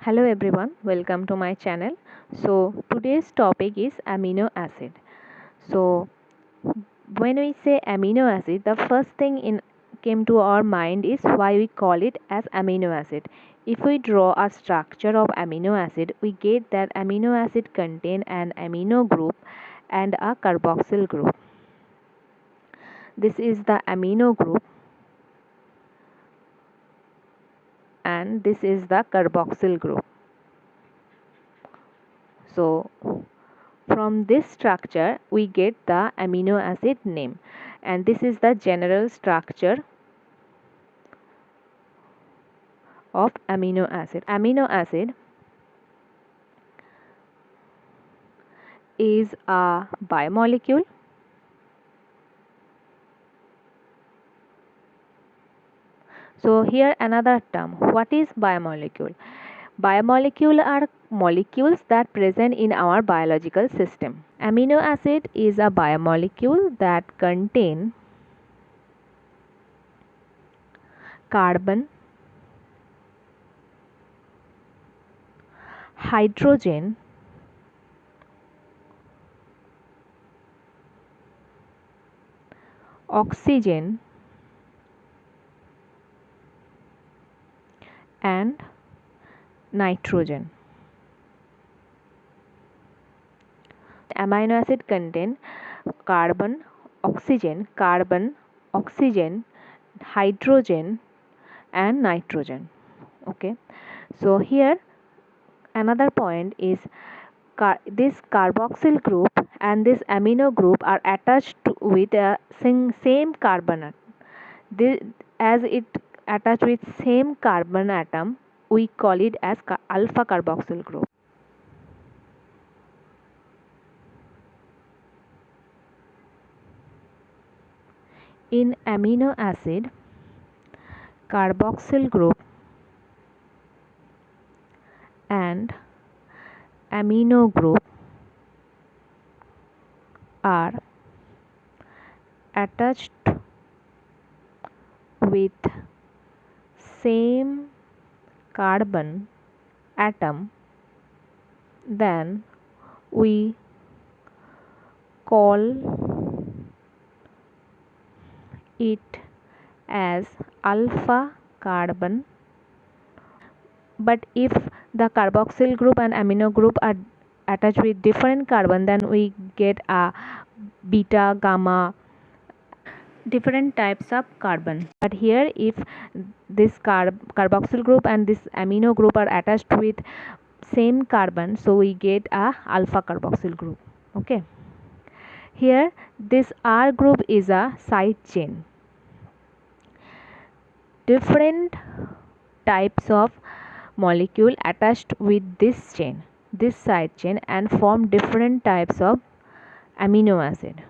Hello everyone, welcome to my channel. So today's topic is amino acid. So when we say amino acid, the first thing came to our mind is why we call it as amino acid. If we draw a structure of amino acid, we get that amino acid contain an amino group and a carboxyl group. This is the amino group and this is the carboxyl group. So from this structure we get the amino acid name, and this is the general structure of amino acid. Amino acid is a biomolecule. So here another term. What is biomolecule? Biomolecule are molecules that present in our biological system. Amino acid is a biomolecule that contain carbon, hydrogen, oxygen, and nitrogen. Amino acid contain carbon, oxygen, hydrogen, and nitrogen. Okay, so here another point is this carboxyl group and this amino group are attached with a same carbon atom. As it attached with same carbon atom, we call it as alpha carboxyl group. In amino acid, carboxyl group and amino group are attached with same carbon atom, then we call it as alpha carbon. But if the carboxyl group and amino group are attached with different carbon, then we get a beta, gamma, different types of carbon. But here if this carboxyl group and this amino group are attached with same carbon, so we get a alpha carboxyl group. Okay, here this R group is a side chain. Different types of molecule attached with this chain, this side chain, and form different types of amino acid.